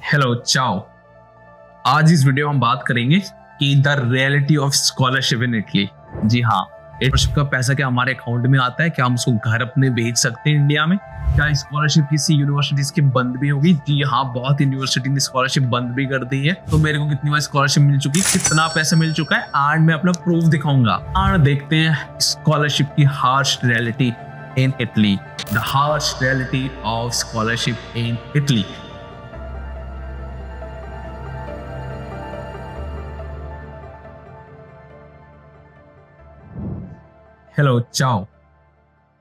Hello ciao. आज इस video में हम बात करेंगे कि the reality of scholarship in Italy. जी हाँ, स्कॉलरशिप का पैसा क्या हमारे अकाउंट में आता है? क्या हम उसको घर अपने भेज सकते हैं इंडिया में? क्या स्कॉलरशिप किसी यूनिवर्सिटीज की बंद भी होगी? जी हाँ, बहुत यूनिवर्सिटी ने स्कॉलरशिप बंद भी कर दी है। तो मेरे को कितनी बार स्कॉलरशिप मिल चुकी, कितना पैसा मिल चुका है, आज मैं अपना प्रूफ दिखाऊंगा। और देखते हैं स्कॉलरशिप की harsh reality in Italy, the harsh reality of scholarship in Italy. Hello ciao.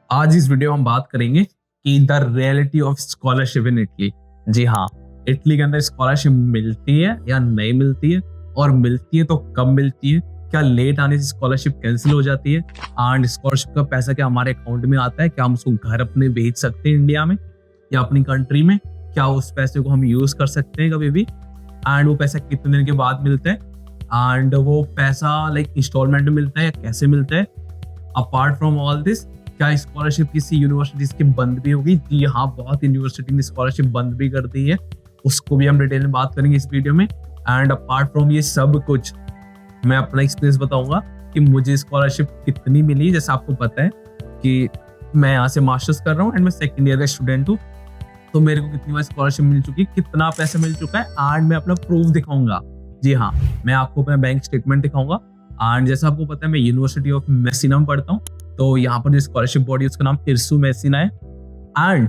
आज इस वीडियो में हम बात करेंगे कि the reality of scholarship in Italy. जी हाँ, इटली के अंदर स्कॉलरशिप मिलती है या नहीं मिलती है, और मिलती है तो कब मिलती है? क्या लेट आने से स्कॉलरशिप कैंसिल हो जाती है? एंड स्कॉलरशिप का पैसा क्या हमारे अकाउंट में आता है? क्या हम उसको घर अपने भेज सकते हैं इंडिया में या अपनी कंट्री में? क्या उस पैसे को हम यूज कर सकते हैं कभी भी? एंड वो पैसा कितने दिन के बाद मिलता है? एंड वो पैसा लाइक इंस्टॉलमेंट में मिलता है या कैसे मिलता है? अपार्ट फ्रॉम ऑल दिस, क्या स्कॉलरशिप किसी यूनिवर्सिटीज की बंद भी होगी? जी हाँ, बहुत यूनिवर्सिटी ने स्कॉलरशिप बंद भी कर दी है, उसको भी हम डिटेल में बात करेंगे इस वीडियो में। एंड अपार्ट फ्रॉम ये सब कुछ मैं अपना एक्सपीरियंस बताऊंगा कि मुझे स्कॉलरशिप कितनी मिली। जैसे आपको पता है कि मैं यहाँ से मास्टर्स कर रहा हूँ एंड मैं सेकेंड ईयर का स्टूडेंट हूँ, तो मेरे को कितनी बार स्कॉलरशिप मिल चुकी है, कितना पैसा मिल चुका है, एंड मैं अपना प्रूफ दिखाऊंगा। जी हाँ, मैं आपको अपना बैंक स्टेटमेंट दिखाऊंगा। एंड जैसा आपको पता है, मैं यूनिवर्सिटी ऑफ मेसिना में पढ़ता हूँ, तो यहाँ पर जो स्कॉलरशिप बॉडी उसका नाम इर्सू मेसिना है। एंड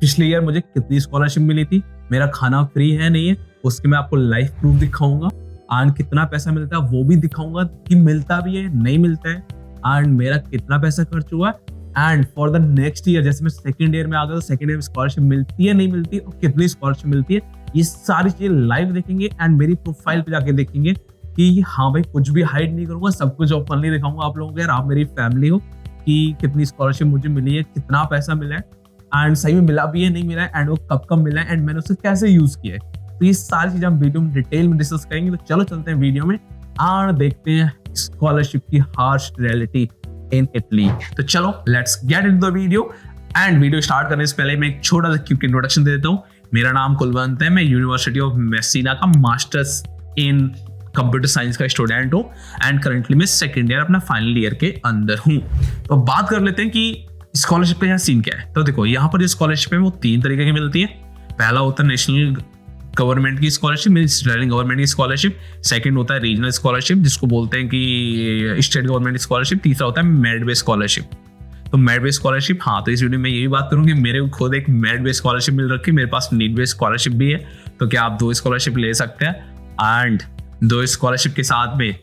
पिछले ईयर मुझे कितनी स्कॉलरशिप मिली थी, मेरा खाना फ्री है नहीं है, उसके मैं आपको लाइव प्रूफ दिखाऊंगा। एंड कितना पैसा मिलता है वो भी दिखाऊंगा कि मिलता भी है नहीं मिलता है, एंड मेरा कितना पैसा खर्च हुआ है। And for the next year, जैसे मैं सेकेंड ईयर में आ गया, तो सेकेंड ईयर में स्कॉलरशिप मिलती है नहीं मिलती और कितनी स्कॉलरशिप मिलती है, ये सारी चीजें लाइव देखेंगे एंड मेरी प्रोफाइल पे जाके देखेंगे कि हाँ भाई, कुछ भी हाइड नहीं करूंगा, सब कुछ ओपनली दिखाऊंगा आप लोगों को। यार, आप मेरी फैमिली हो कि कितनी स्कॉलरशिप मुझे मिली है, कितना पैसा मिला है, एंड सही में मिला भी है नहीं मिला है, एंड वो कब कब मिला है, एंड मैंने उसे कैसे यूज किया है। तो ये सारी चीजें हम वीडियो में डिटेल में डिस्कस करेंगे। तो चलो चलते हैं वीडियो में और देखते हैं स्कॉलरशिप की हार्श रियलिटी इन इटली। तो चलो let's get into the video. And video start करने से पहले मैं एक छोटा सा क्विक इंट्रोडक्शन दे देता हूँ। मेरा नाम कुलवंत है, मैं यूनिवर्सिटी ऑफ मेसिना का मास्टर्स इन कंप्यूटर साइंस का स्टूडेंट हूँ एंड करेंटली मैं सेकेंड ईयर अपना फाइनल ईयर के अंदर हूँ। तो बात कर लेते हैं कि स्कॉलरशिप का यहाँ सीन क्या है। तो देखो, यहाँ पर जो स्कॉलरशिप है वो 3 तरीके की मिलती है। पहला होता है नेशनल गवर्नमेंट की स्कॉलरशिप, मींस गवर्नमेंट की स्कॉलरशिप। सेकंड होता है रीजनल स्कॉलरशिप, जिसको बोलते हैं कि स्टेट गवर्नमेंट स्कॉलरशिप। तीसरा होता है मेरिट बेस्ड स्कॉलरशिप। तो मेरिट बेस्ड स्कॉलरशिप, हाँ, तो इस वीडियो में यही बात करूंगी। मेरे को खुद एक मेरिट बेस्ड स्कॉलरशिप मिल रखी है, मेरे पास नीड बेस्ड स्कॉलरशिप भी है। तो क्या आप 2 स्कॉलरशिप ले सकते हैं? एंड 2 स्कॉलरशिप के साथ में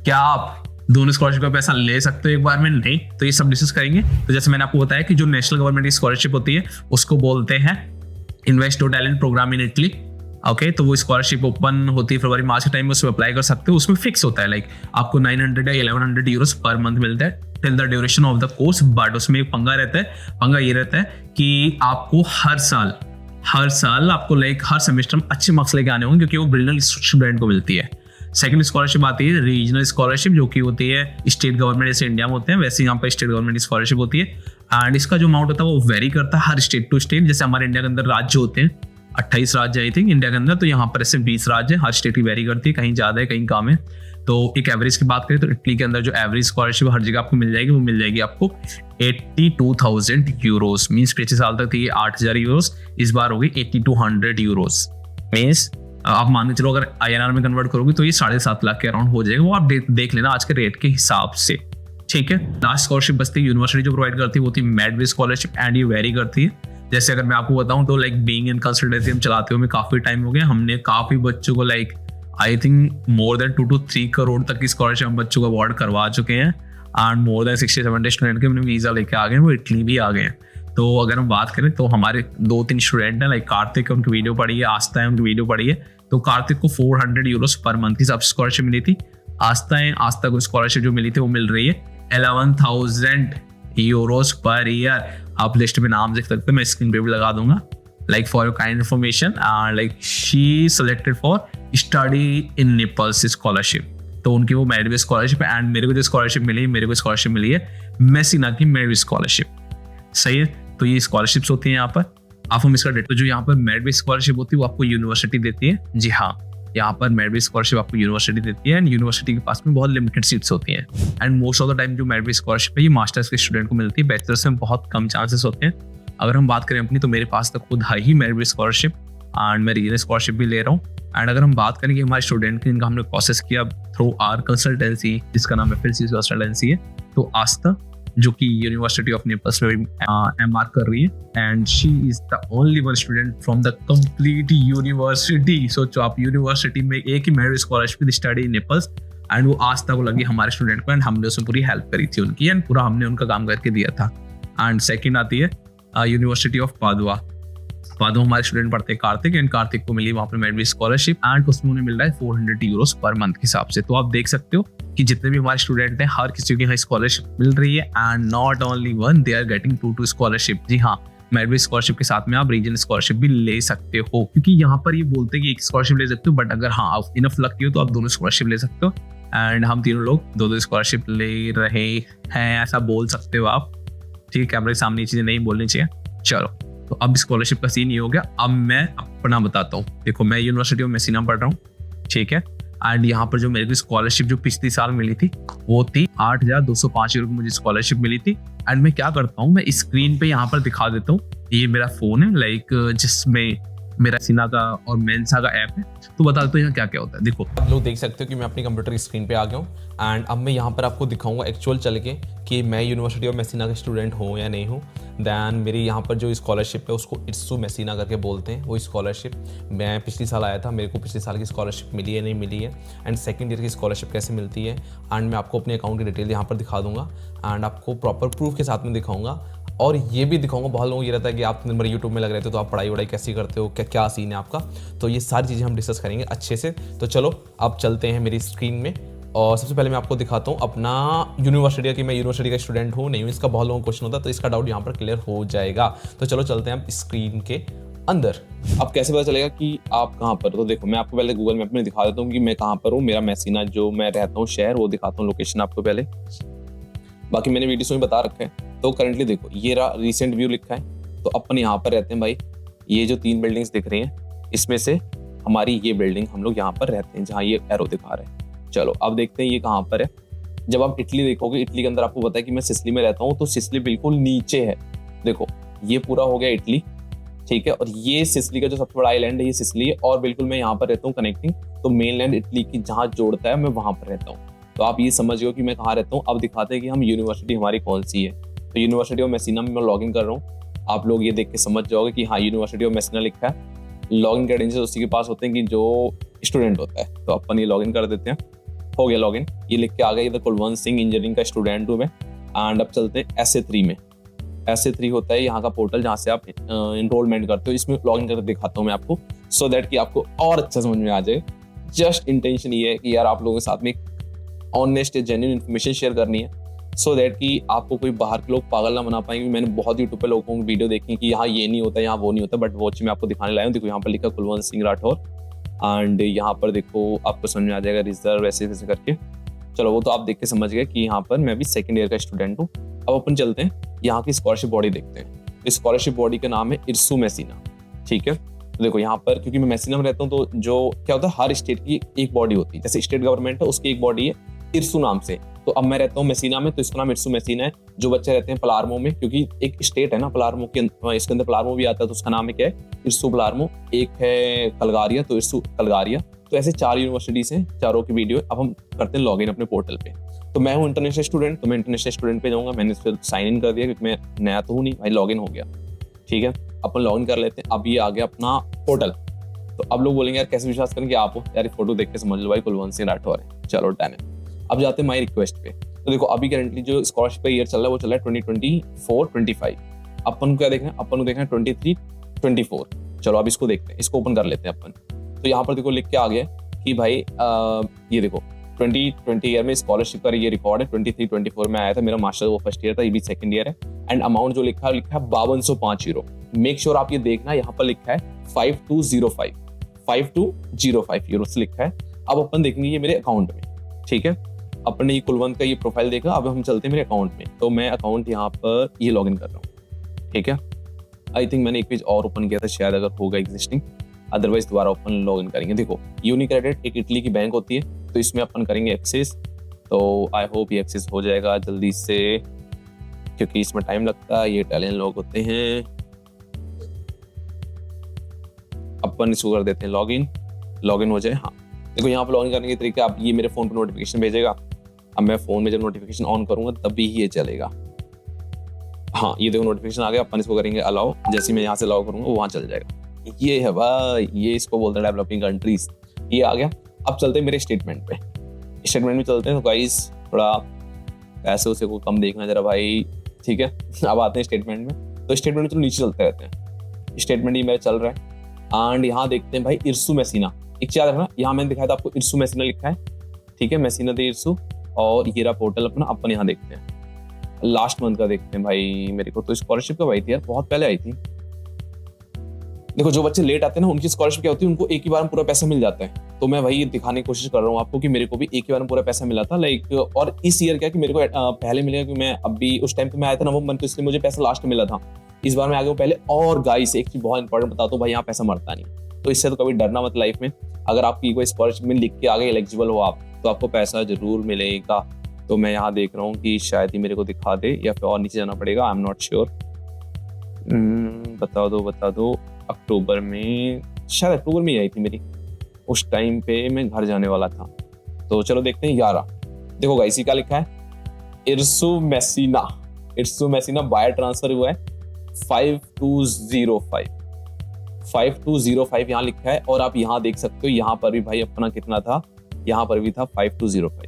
क्या आप दोनों स्कॉलरशिप का पैसा ले सकते हो एक बार में? नहीं। तो ये सब डिस्कस करेंगे। तो जैसे मैंने आपको बताया कि जो नेशनल गवर्नमेंट की स्कॉलरशिप होती है उसको बोलते हैं invest to talent programme in Italy. Okay, तो वो स्कॉलरशिप ओपन होती है फरवरी मार्च के टाइम में, उसमें अप्लाई कर सकते हो। उसमें फिक्स होता है, लाइक आपको 900 या 1100 यूरोस पर मंथ मिलता है till the duration of the course. But उसमें एक पंगा रहता है। पंगा ये रहता है कि आपको हर साल आपको लाइक हर सेमेस्टर में अच्छे मार्क्स लेके आने होंगे, क्योंकि वो ब्रिलियंट स्टूडेंट को मिलती है। सेकंड स्कॉलरशिप आती है रीजनल स्कॉलरशिप, जो कि होती है स्टेट गवर्नमेंट, जैसे इंडिया में होते हैं वैसे यहाँ पर स्टेट गवर्नमेंट स्कॉलरशिप होती है। एंड इसका जो अमाउंट होता है वो वेरी करता है हर स्टेट टू स्टेट। जैसे हमारे इंडिया के अंदर राज्य होते हैं 28 राज्य आई थिंक इंडिया के अंदर, तो यहाँ पर ऐसे 20 राज्य है, हर स्टेट की वेरी करती है, कहीं ज्यादा है कहीं कम है। तो एक एवरेज की बात करें तो इटली के अंदर जो एवरेज स्कॉलरशिप हर जगह आपको मिल जाएगी, वो मिल जाएगी आपको 82,000 यूरोस। मीन्स पिछले साल तक थी 8,000 यूरोस, इस बार होगी 8200 यूरोस। मीन्स आप मान के चलो अगर INR में कन्वर्ट करोगे तो ये 7.5 लाख के अराउंड हो जाएगा। वो आप देख लेना आज के रेट के हिसाब से, ठीक है। लास्ट स्कॉलरशिप बचती है यूनिवर्सिटी जो प्रोवाइड करती है, वो थी मेरिट बेस्ड स्कॉलरशिप, एंड ये वेरी करती है। जैसे अगर मैं आपको बताऊं तो लाइक बीइंग इन कंसल्टेंसी हम चलाते हुए काफी टाइम हो गया, हमने काफी बच्चों को like I think more than 2 to 3 crore तक की स्कॉलरशिप हम बच्चों को अवार्ड करवा चुके हैं। एंड मोर देन 60-70 स्टूडेंट के वीजा लेके आ गए, वो इटली भी आ गए हैं। तो अगर हम बात करें तो हमारे 2-3 स्टूडेंट हैं, लाइक कार्तिक, उनकी वीडियो पड़ी है, आस्था है, उनकी वीडियो पड़ी है। तो कार्तिक को 400 यूरोस पर मंथ की स्कॉलरशिप मिली थी। आस्था को स्कॉलरशिप जो मिली थी वो मिल रही है 11,000 यूरोस पर ईयर। आप लिस्ट में नाम देख सकते हैं, मैं स्क्रीन पे भी लगा दूंगा, like for your kind information. Like she selected for study in Nepals scholarship. तो उनकी वो मेरिट बेस्ड स्कॉलरशिप है। एंड मेरे को जो स्कॉलरशिप मिली है मेसिना की मेरिट बेस्ड स्कॉलरशिप। सही है। तो ये स्कॉलरशिप्स होती हैं यहाँ पर। आप हम इसका डेटा, जो यहाँ पर मेरिट बेस्ड स्कॉलरशिप होती है वो आपको यूनिवर्सिटी देती है। जी हाँ, यहाँ पर मेरिट बेस्ड स्कॉलरशिप आपको यूनिवर्सिटी देती है एंड यूनिवर्सिटी के पास में बहुत लिमिटेड सीट्स होती हैं and most of the time जो मेरिट बेस्ड स्कॉलरशिप है ये मास्टर्स के स्टूडेंट को मिलती है, बैचलर्स में बहुत कम चांसेस होते हैं। अगर हम बात करें अपनी, तो मेरे पास तो खुद है ही मेरिट बेस्ड स्कॉलरशिप एंड मैं रीजनल स्कॉलरशिप भी ले रहा हूँ। एंड अगर हम बात करें कि हमारे स्टूडेंट की, इनका हमने प्रोसेस किया थ्रू आर कंसल्टेंसी, जिसका नाम FLC कंसल्टेंसी है, तो आस्था जो कि यूनिवर्सिटी ऑफ नेपल्स में MR कर रही है and she is the only one student from the complete university. सोचो आप, यूनिवर्सिटी में एक ही merit scholarship study in Naples and वो आस्था को लगी हमारे स्टूडेंट को एंड हमने उसमें पूरी हेल्प करी थी उनकी एंड पूरा हमने उनका काम करके दिया था। एंड सेकेंड आती है यूनिवर्सिटी ऑफ पादुआ हमारे स्टूडेंट पढ़ते हैं कार्तिक, एंड कार्तिक को मिली वहाँ पर मेरिट बेस्ड स्कॉलरशिप एंड उसमें उन्हें मिल रहा है 400 यूरोस पर मंथ के हिसाब से। तो आप देख सकते हो कि जितने भी हमारे स्टूडेंट हैं हर किसी को यहाँ स्कॉलरशिप मिल रही है and not only one, they are getting 2 scholarship. जी हाँ, मेरिट बेस्ड स्कॉलरशिप के साथ में आप रीजनल स्कॉलरशिप भी ले सकते हो, क्योंकि यहाँ पर ये बोलते हैं कि एक स्कॉलरशिप ले सकते हो, बट अगर हाँ आप इनफ लकी हो तो आप दोनों स्कॉलरशिप ले सकते हो एंड हम तीनों लोग 2 स्कॉलरशिप ले रहे हैं, ऐसा बोल सकते हो आप। ठीक है, कैमरे के सामने ये चीजें नहीं बोलनी चाहिए। चलो, तो अब स्कॉलरशिप का सीन ये हो गया। अब मैं अपना बताता हूँ। देखो, मैं यूनिवर्सिटी ऑफ मेसिना पढ़ रहा हूँ, ठीक है, एंड यहाँ पर जो मेरे को स्कॉलरशिप जो पिछले साल मिली थी वो थी 8,205 यूरो की मुझे स्कॉलरशिप मिली थी। एंड मैं क्या करता हूँ, मैं स्क्रीन पे यहाँ पर दिखा देता हूँ, ये मेरा फोन है लाइक जिसमें मेरा सिना का और मेंसा का ऐप है, तो बता देता हूँ यहाँ क्या क्या होता है। देखो, आप लोग देख सकते हो कि मैं अपनी कंप्यूटर की स्क्रीन पे आ गया हूँ एंड अब मैं यहाँ पर आपको दिखाऊंगा एक्चुअल चल के कि मैं यूनिवर्सिटी ऑफ मेसिना का स्टूडेंट हूँ या नहीं हूँ। दैन मेरी यहाँ पर जो स्कॉलरशिप है उसको इट्सू मेसिना करके बोलते हैं। वो स्कॉलरशिप मैं पिछले साल आया था, मेरे को पिछले साल की स्कॉलरशिप मिली है नहीं मिली है एंड सेकंड ईयर की स्कॉलरशिप कैसे मिलती है एंड मैं आपको अपने अकाउंट की डिटेल यहाँ पर दिखा दूंगा एंड आपको प्रॉपर प्रूफ के साथ में दिखाऊंगा और ये भी दिखाऊंगा। बहुत लोगों को ये रहता है कि आप दिन भर यूट्यूब में लग रहे थे तो आप पढ़ाई वढ़ाई कैसी करते हो, क्या सीन है आपका, तो ये सारी चीज़ें हम डिस्कस करेंगे अच्छे से। तो चलो अब चलते हैं मेरी स्क्रीन में और सबसे पहले मैं आपको दिखाता हूँ अपना यूनिवर्सिटी कि मैं यूनिवर्सिटी का स्टूडेंट हूँ नहीं हूँ। इसका बहुत लोगों को क्वेश्चन होता है तो इसका डाउट यहाँ पर क्लियर हो जाएगा। तो चलो चलते हैं अब स्क्रीन के अंदर। अब कैसे पता चलेगा कि आप कहाँ पर, तो देखो मैं आपको पहले गूगल मैप में दिखा देता हूँ कि मैं कहाँ पर हूँ। मेरा मेसिना जो मैं रहता हूँ शहर, वो दिखाता हूँ लोकेशन आपको पहले, बाकी मैंने वीडियोस में बता रखा है। तो करंटली देखो ये रिसेंट व्यू लिखा है, तो अपन यहाँ पर रहते हैं भाई। ये जो 3 बिल्डिंग्स दिख रही हैं इसमें से हमारी ये बिल्डिंग, हम लोग यहाँ पर रहते हैं जहाँ ये एरो दिखा रहे हैं। चलो अब देखते हैं ये कहाँ पर है। जब आप इटली देखोगे, इटली के अंदर आपको पता है कि मैं सिसिली में रहता हूँ, तो सिसिली बिल्कुल नीचे है। देखो ये पूरा हो गया इटली, ठीक है, और ये सिसिली का जो सबसे बड़ा आइलैंड है ये सिसिली है और बिल्कुल मैं यहाँ पर रहता हूँ कनेक्टिंग, तो मेनलैंड इटली की जहाँ जोड़ता है मैं वहाँ पर रहता हूँ। तो आप ये समझ गए कि मैं कहाँ रहता हूँ। अब दिखाते हैं कि हम यूनिवर्सिटी हमारी कौन सी है। तो यूनिवर्सिटी ऑफ मेसिना में मैं लॉग इन कर रहा हूँ। आप लोग ये देख के समझ जाओगे कि हाँ यूनिवर्सिटी ऑफ मेसिना लिखा है। लॉग इन क्रेडेंशियल्स उसी के पास होते हैं कि जो स्टूडेंट होता है, तो अपन ये लॉग इन कर देते हैं। हो गया लॉग इन, ये लिख के आ गया इधर कुलवंत सिंह इंजीनियरिंग का स्टूडेंट हूँ मैं। एंड अब चलते हैं SA3 में। SA3 होता है यहाँ का पोर्टल जहाँ से आप इनरोलमेंट करते हो। इसमें लॉग इन करके दिखाता हूँ मैं आपको, सो दैट कि आपको और अच्छा समझ में आ जाए। जस्ट इंटेंशन ये है कि यार आप लोगों के साथ में ऑनेस्ट जेन्युइन इन्फॉर्मेशन शेयर करनी है, सो दैट कि आपको कोई बाहर के लोग पागल ना बना पाएंगे। मैंने बहुत यूट्यूब पे लोगों की वीडियो देखी कि यहाँ ये नहीं होता, यहाँ वो नहीं होता, बट वो मैं आपको दिखाने लाया हूँ। देखो यहाँ पर लिखा कुलवंत सिंह राठौर एंड यहाँ पर देखो आपको समझ में आ जाएगा रिजर्व ऐसे करके। चलो वो तो आप देख के समझ गए कि यहाँ पर मैं भी सेकंड ईयर का स्टूडेंट हूँ। अब अपन चलते हैं यहाँ की स्कॉलरशिप बॉडी देखते हैं। इस स्कॉलरशिप बॉडी का नाम है इर्सू मेसिना, ठीक है। तो देखो यहाँ पर क्योंकि मैं मेसिना में रहता हूँ तो जो क्या होता है हर स्टेट की एक बॉडी होती है। जैसे स्टेट गवर्नमेंट है उसकी एक बॉडी है इर्सू नाम से, तो अब मैं रहता हूँ मेसिना में तो इसका नाम इर्सू मेसिना है। जो बच्चे रहते हैं पलार्मो में, क्योंकि एक स्टेट है ना पलार्मो के, इसके अंदर पलार्मो भी आता है, तो उसका नाम है क्या है इर्सू पलार्मो। एक है कलगारिया, तो इर्सू कलगारिया। तो ऐसे 4 यूनिवर्सिटीज हैं, चारों की वीडियो अब हम करते हैं लॉग इन अपने पोर्टल पे। तो मैं हूँ इंटरनेशनल स्टूडेंट, तो मैं इंटरनेशनल स्टूडेंट पे जाऊंगा। मैंने इस पर साइन इन कर दिया क्योंकि मैं नया तो हूँ नहीं भाई, लॉग इन हो गया, ठीक है। अपन लॉग इन कर लेते हैं। अब ये आ गया अपना पोर्टल। तो अब लोग बोलेंगे यार कैसे विश्वास करेंगे आप हो, यार फोटो देख के समझ लो भाई कुलवंत सिंह राठौर है। चलो डन है। अब जाते हैं माई रिक्वेस्ट पे। तो देखो अभी करंटली जो स्कॉलरशिप का ईयर चल रहा है वो चल रहा है 2024-25। अपन को क्या देखना है, अपन को देखना है 23-24। चलो अब इसको देखते हैं, इसको ओपन कर लेते हैं अपन। तो यहाँ पर देखो लिख के आ गया कि भाई ये देखो 2020 ईयर में स्कॉलरशिप का ये रिकॉर्ड है। 23-24 में आया था, मेरा मास्टर वो फर्स्ट ईयर था, ये भी सेकंड ईयर है। एंड अमाउंट जो लिखा है 5205 यूरो। मेक श्योर आप ये देखना, यहाँ पर लिखा है 5205 यूरो से लिखा है। अब अपन देखेंगे ये मेरे अकाउंट में, ठीक है। अपन ने ये कुलवंत का ये प्रोफाइल देखा। अब हम चलते हैं मेरे अकाउंट में। तो मैं अकाउंट यहाँ पर ये लॉगिन कर रहा हूँ, ठीक है। आई थिंक मैंने एक पेज और ओपन किया था शायद, अगर होगा एग्जिस्टिंग, अदरवाइज दोबारा ओपन लॉग इन करेंगे। देखो यूनिक्रेडिट एक इटली की बैंक होती है, तो इसमें अपन करेंगे एक्सेस। तो आई होप ये एक्सेस हो जाएगा जल्दी से, क्योंकि इसमें टाइम लगता है, ये इटालियन लोग होते हैं। अपन इसको कर देते हैं लॉग इन हो जाए। हाँ देखो यहाँ पर लॉग इन करने के तरीके, आप ये मेरे फोन पर नोटिफिकेशन भेजेगा। अब मैं फोन में जब नोटिफिकेशन ऑन करूंगा तभी ये चलेगा। हाँ ये देखो नोटिफिकेशन आ गया, अपन इसको करेंगे अलाउ। जैसे मैं यहाँ से अलाउ करूंगा वहां चल जाएगा। ये है भाई, ये इसको बोलते हैं डेवलपिंग कंट्रीज। ये आ गया। अब चलते हैं मेरे स्टेटमेंट पे, स्टेटमेंट में चलते हैं। तो गाइस थोड़ा पैसे उसे को कम देखना जरा भाई, ठीक है। अब आते हैं स्टेटमेंट में। तो स्टेटमेंट में तो नीचे चलते रहते हैं, स्टेटमेंट ही मेरा चल रहा है। एंड यहाँ देखते हैं भाई इर्सु मैसीना, एक चीज याद रखना, यहाँ मैंने दिखाया था आपको इर्सु मैसीना लिखा है, ठीक है, मैसीना दे इर्सु। और ये रहा पोर्टल अपना, अपन यहाँ देखते हैं लास्ट मंथ का देखते हैं भाई। मेरे को तो स्कॉलरशिप कब आई थी यार, बहुत पहले आई थी। देखो जो बच्चे लेट आते हैं ना, उनकी स्कॉलरशिप क्या होती है, उनको एक ही बार में पूरा पैसा मिल जाता है। तो मैं भाई ये दिखाने की कोशिश कर रहा हूँ आपको कि मेरे को भी एक ही बार में पूरा पैसा मिला था लाइक। और इस ईयर क्या कि मेरे को पहले मिलेगा, क्योंकि मैं अभी उस टाइम पे मैं आया था नवंबर मंथ, तो इसलिए मुझे पैसा लास्ट में मिला था। इस बार मैं आ गया हूँ पहले। और गाइस एक चीज बहुत इंपॉर्टेंट बताता हूँ भाई, यहाँ पैसा मरता नहीं, तो इससे तो कभी डरना मत लाइफ में। अगर आपकी कोई स्कॉलरशिप में लिख के आगे एलिजिबल हो आप, तो आपको पैसा जरूर मिलेगा। तो मैं यहाँ देख रहा हूँ कि शायद ही मेरे को दिखा दे, या फिर और नीचे जाना पड़ेगा, आई एम नॉट श्योर। बता दो अक्टूबर में, शायद अक्टूबर में ही आई थी मेरी। उस टाइम पे मैं घर जाने वाला था। तो चलो देखते हैं। 11 देखो गाइस क्या लिखा है, इर्सु मैसीना बायर ट्रांसफर हुआ है 5205 यहाँ लिखा है। और आप यहाँ देख सकते हो, यहाँ पर भी भाई अपना कितना था, यहाँ पर भी था 5205,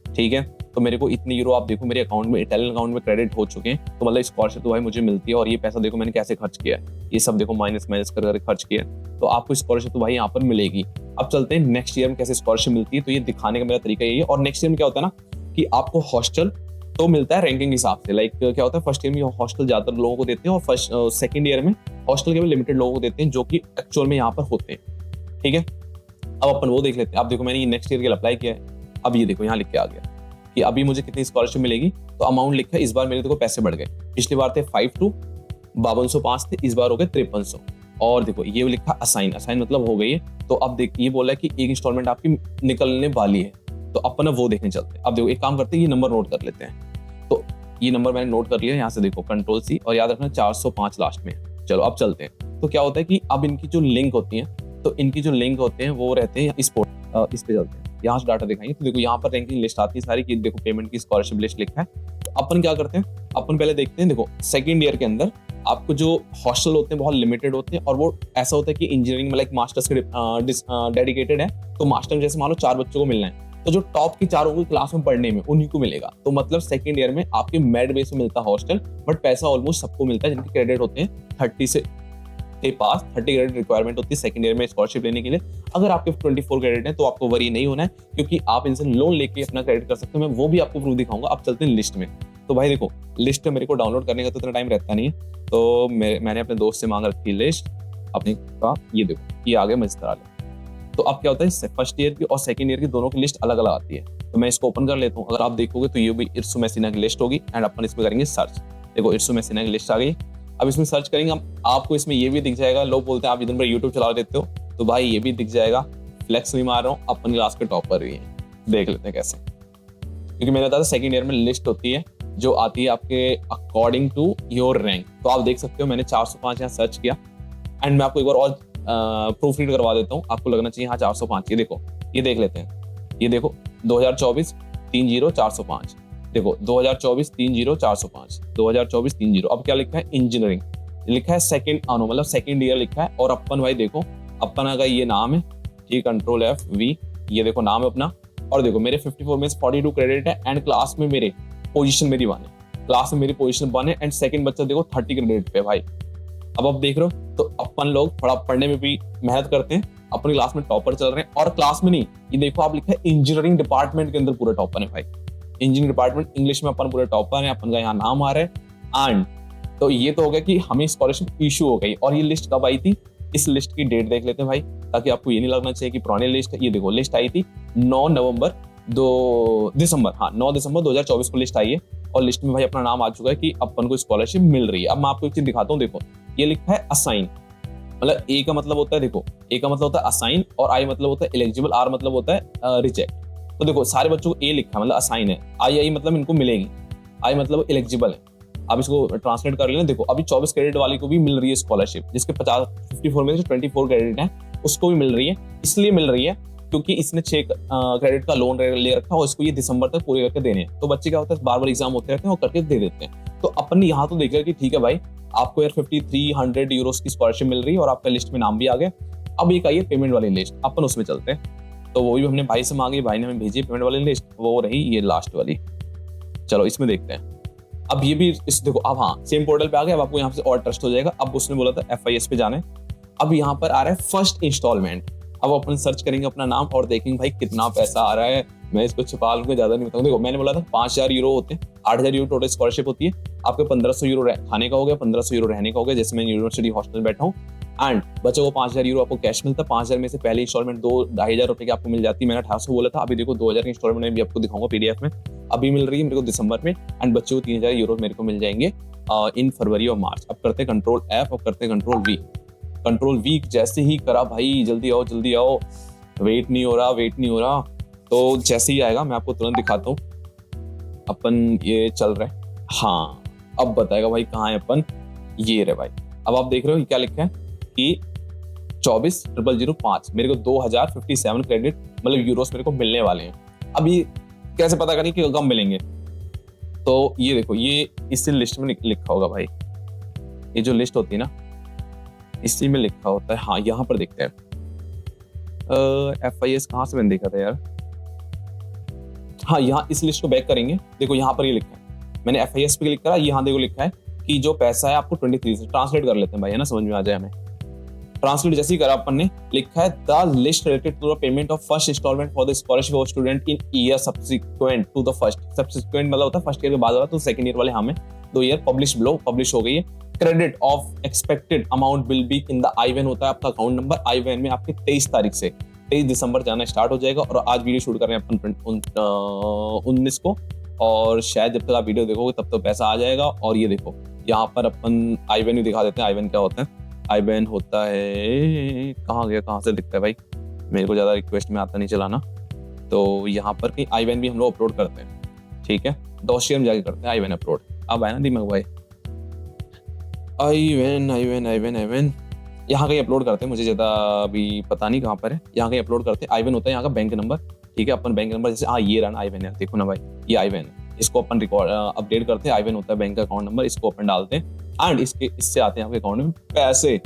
ठीक है। तो मेरे को इतने यूरो आप देखो मेरे अकाउंट में, इटालियन अकाउंट में क्रेडिट हो चुके हैं। तो मतलब स्कॉलरशिप तो भाई मुझे मिलती है। और ये पैसा देखो मैंने कैसे खर्च किया है, ये सब देखो माइनस कर खर्च किया है। तो आपको स्कॉलरशिप तो भाई यहाँ पर मिलेगी। अब चलते हैं नेक्स्ट ईयर में कैसे स्कॉलरशिप मिलती है। तो ये दिखाने का मेरा तरीका यही है। और नेक्स्ट ईयर में क्या होता है ना कि आपको हॉस्टल तो मिलता है रैंकिंग हिसाब से। लाइक क्या होता है, फर्स्ट ईयर में हॉस्टल ज्यादातर लोगों को देते हैं, और सेकंड ईयर में हॉस्टल केवल लिमिटेड लोगों को देते हैं, जो कि एक्चुअल में यहाँ पर होते हैं, ठीक है। अब अपन वो देख लेते हैं। अब देखो मैंने ये नेक्स्ट ईयर के लिए अप्लाई किया है। अब ये देखो यहाँ लिख के आ गया कि अभी मुझे कितनी स्कॉलरशिप मिलेगी। तो अमाउंट लिखा है, इस बार मेरे देखो पैसे बढ़ गए। पिछली बार थे 52,505 थे, इस बार हो गए 5300। और देखो ये लिखा असाइन मतलब हो गई है। तो अब देख ये बोला है कि एक इंस्टॉलमेंट आपकी निकलने वाली है। तो अपन वो देखने चलते हैं। अब देखो एक काम करते हैं, ये नंबर नोट कर लेते हैं। तो ये नंबर मैंने नोट कर लिया, यहाँ से देखो कंट्रोल सी, और याद रखना 405 लास्ट में। चलो अब चलते हैं। तो क्या होता है कि अब इनकी जो लिंक होती है, तो इनकी जो लिंक होते हैं वो रहते हैं इस पे चलते हैं। यहाँ से डाटा दिखाएंगे। तो देखो यहाँ पर रैंकिंग लिस्ट आती है सारी, कि देखो पेमेंट की स्कॉलरशिप लिस्ट लिखा है। तो अपन क्या करते हैं, अपन पहले देखते हैं। देखो सेकंड ईयर के अंदर आपको जो हॉस्टल होते हैं बहुत लिमिटेड होते हैं। और वो ऐसा होता है कि इंजीनियरिंग में लाइक मास्टर्स के डेडिकेटेड है। तो मास्टर में जैसे मान लो 4 बच्चों को मिलना है, तो जो टॉप की 4 होंगे क्लास में पढ़ने में, उन्हीं को मिलेगा। तो मतलब सेकंड ईयर में आपके मेरिट बेस में मिलता है हॉस्टल, बट पैसा ऑलमोस्ट सबको मिलता है जिनके क्रेडिट होते हैं 30 से पास। 30 क्रेडिट रिक्वायरमेंट होती है सेकंड ईयर में स्कॉलरशिप लेने के लिए। अगर आपके 24 क्रेडिट है तो आपको वरी नहीं होना है, क्योंकि आप इनसे लोन लेके अपना क्रेडिट कर सकते हो। मैं वो भी आपको प्रूफ दिखाऊंगा। अब चलते हैं लिस्ट में। तो भाई देखो लिस्ट मेरे को डाउनलोड करने का तो इतना टाइम रहता नहीं है, तो मैंने अपने दोस्त से मांग रखी लिस्ट अपनी का। ये देखो ये आ गया मजिस्टर वाले। तो अब क्या होता है, फर्स्ट ईयर की और सेकंड ईयर की दोनों की लिस्ट अलग अलग आती है। तो मैं इसको ओपन कर लेता हूँ। अगर आप देखोगे तो ये भी इर्सु मैसीना की लिस्ट होगी। एंड अपन इसमें करेंगे सर्च। देखो इर्सु मैसीना की लिस्ट आ गई। अब इसमें सर्च करेंगे, आपको इसमें ये भी दिख जाएगा। लोग बोलते हैं आप इधर पर यूट्यूब चला देते हो, तो भाई ये भी दिख जाएगा। फ्लेक्स नहीं मार रहा हूँ, अपन क्लास के टॉपर भी है। देख लेते हैं कैसे, क्योंकि मैंने बताया सेकंड ईयर में लिस्ट होती है जो आती है आपके अकॉर्डिंग टू योर रैंक। तो आप देख सकते हो मैंने 405 यहाँ सर्च किया। एंड मैं आपको एक बार और प्रूफ रीड करवा देता हूँ, आपको लगना चाहिए हाँ 405। ये देखो ये देख लेते हैं। ये देखो 2024 30405। देखो 2024 30405 2024 30। अब क्या लिखा है, इंजीनियरिंग लिखा है सेकंड मतलब सेकंड ईयर लिखा है। और अपन भाई देखो अपन का ये नाम है, ठीक, कंट्रोल F-V, ये देखो नाम है अपना। और देखो मेरे 54 में 42 क्रेडिट है। एंड क्लास में मेरे पोजीशन मेरी 1 है, क्लास में मेरी पोजीशन 1 है। एंड सेकंड बच्चा देखो 30 क्रेडिट पे भाई। अब आप देख रहे हो, तो अपन लोग थोड़ा पढ़ने में भी मेहनत करते हैं, अपनी क्लास में टॉपर चल रहे हैं। और क्लास में नहीं, ये देखो आप लिखा है इंजीनियरिंग डिपार्टमेंट के अंदर पूरे टॉपर है भाई। इंजीनियरिंग डिपार्टमेंट इंग्लिश में अपन पूरे टॉपर है, अपन का यहाँ नाम आ रहा है। एंड तो ये तो हो गया कि हमें स्कॉलरशिप इशू हो गई। और ये लिस्ट कब आई थी, इस लिस्ट की डेट देख लेते हैं भाई, ताकि आपको ये नहीं लगना चाहिए कि पुरानी लिस्ट है। ये देखो लिस्ट आई थी 9 दिसंबर 2024 को लिस्ट आई है। और लिस्ट में भाई अपना नाम आ चुका है कि अपन को स्कॉलरशिप मिल रही है। अब मैं आपको एक चीज दिखाता हूँ। देखो ये लिखा है असाइन, मतलब ए का मतलब होता है, देखो ए का मतलब होता है असाइन और आई मतलब होता है एलिजिबल, आर मतलब होता है रिजेक्ट। तो देखो सारे बच्चों को ए लिखा है मतलब असाइन है, आई मतलब इनको मिलेगी, आई मतलब एलिजिबल है। अब इसको ट्रांसलेट कर लेना। देखो अभी 24 क्रेडिट वाले को भी मिल रही है स्कॉलरशिप, जिसके 54 में से 24 क्रेडिट है उसको भी मिल रही है। इसलिए मिल रही है क्योंकि इसने 6 क्रेडिट का लोन ले रखा है और इसको ये दिसंबर तक पूरे करके देने हैं। तो बच्चे क्या होता है बार बार एग्जाम होते रहते हैं और करके दे देते हैं। तो अपन ने यहाँ तो देखा कि ठीक है भाई आपको यार 5300 यूरोस की स्कॉलरशिप मिल रही है और आपका लिस्ट में नाम भी आ गया। अब एक आई है पेमेंट वाली लिस्ट, अपन उसमें चलते हैं। तो वो भी हमने भाई से मांगी, भाई ने हमें भेजी पेमेंट वाली लिस्ट, वो रही ये लास्ट वाली। चलो इसमें देखते हैं। अब ये भी इस देखो, अब हाँ सेम पोर्टल पे आ गया। अब आपको यहाँ से और ट्रस्ट हो जाएगा। अब उसने बोला था FIS पे जाने, अब यहाँ पर आ रहा है फर्स्ट इंस्टॉलमेंट। अब अपन सर्च करेंगे अपना नाम और देखेंगे भाई कितना पैसा आ रहा है। मैं इसको छिपा लूंगा, ज्यादा नहीं बताऊंगा। देखो मैंने बोला था 5000 यूरो होते हैं, 8000 यूरो टोटल स्कॉलरशिप होती है। आपके 1500 यूरो खाने का हो गया, 1500 यूरो रहने का हो गया, जैसे मैं यूनिवर्सिटी हॉस्टल में बैठा हूँ। एंड बच्चों को 5000 यूरो आपको कैश मिलता है। 5000 में से पहली इंस्टॉलमेंट 2-2500 रुपए की आपको मिल जाती है। मैंने 1800 बोला था, अभी देखो 2000 की इंस्टॉलमेंट में भी आपको दिखाऊंगा PDF में, अभी मिल रही है मेरे को दिसंबर में। एंड बच्चों को 3000 यूरो मेरे को मिल जाएंगे इन फरवरी और मार्च। अब करते कंट्रोल F और करते कंट्रोल V। कंट्रोल V जैसे ही करा भाई, जल्दी आओ जल्दी आओ, वेट नहीं हो रहा। तो जैसे ही आएगा मैं आपको तुरंत दिखाता हूँ। अपन ये चल रहा है, हाँ अब बताएगा भाई कहाँ है अपन। ये रे भाई, अब आप देख रहे हो क्या लिखा है कि 24,005 मेरे को 2057 क्रेडिट मतलब यूरोस मेरे को मिलने वाले हैं। अब ये कैसे पता करें कि कब मिलेंगे? तो ये देखो, ये इसी लिस्ट में लिखा होगा भाई, ये जो लिस्ट होती है ना इसी में लिखा होता है। हाँ यहाँ पर देखते हैं FIS कहाँ से मैंने देखा था यार। हाँ यहाँ इस लिस्ट को बैक करेंगे, देखो यहाँ पर ये लिखा है, मैंने FIS पे क्लिक करा, यहाँ देखो लिखा है कि जो पैसा है आपको 23 से ट्रांसलेट कर लेते हैं भाई, है ना, समझ में आ जाए हमें। ट्रांसलेट जैसे ही करा अपन ने, लिखा है the list related to the payment of first instalment for the scholarship of student in year subsequent to the first. Subsequent मतलब होता है फर्स्ट ईयर के बाद वाला, तो सेकंड ईयर वाले हमें 2 ईयर पब्लिश बिलो पब्लिश हो गई है। Credit of expected amount will be in the I-WAN होता है आपका अकाउंट नंबर। I-WAN में आपके 23 तारीख से 23 दिसंबर जाना स्टार्ट हो जाएगा। और आज वीडियो शूट कर रहे हैं अपन 19 को, और शायद जब तक आप वीडियो देखोगे तब तो पैसा आ जाएगा। और ये देखो यहाँ पर अपन I-WAN भी दिखा देते हैं। I-WAN क्या होता है? I-WAN होता है, कहाँ गया, कहाँ से दिखता है भाई, मेरे को ज़्यादा रिक्वेस्ट में आता नहीं चलाना। तो यहाँ पर कहीं I-WAN भी हम लोग अपलोड करते हैं, ठीक है, डॉसियर में जाके करते हैं I-WAN अपलोड। अब आया ना दिमाग भाई, I-WAN यहाँ कहीं अपलोड करते हैं, मुझे ज़्यादा अभी पता नहीं कहाँ पर है, यहाँ कहीं अपलोड करते हैं। I-WAN होता है यहाँ का बैंक नंबर, ठीक है, अपन बैंक नंबर जैसे हाँ ये रहा I-WAN है, देखो ना भाई ये I-WAN है, इसको अपन रिकॉर्ड अपडेट करते हैं। I-WAN होता है बैंक का अकाउंट नंबर, इसको अपन डालते हैं एंड इससे आते हैं आपके अकाउंट में पैसे।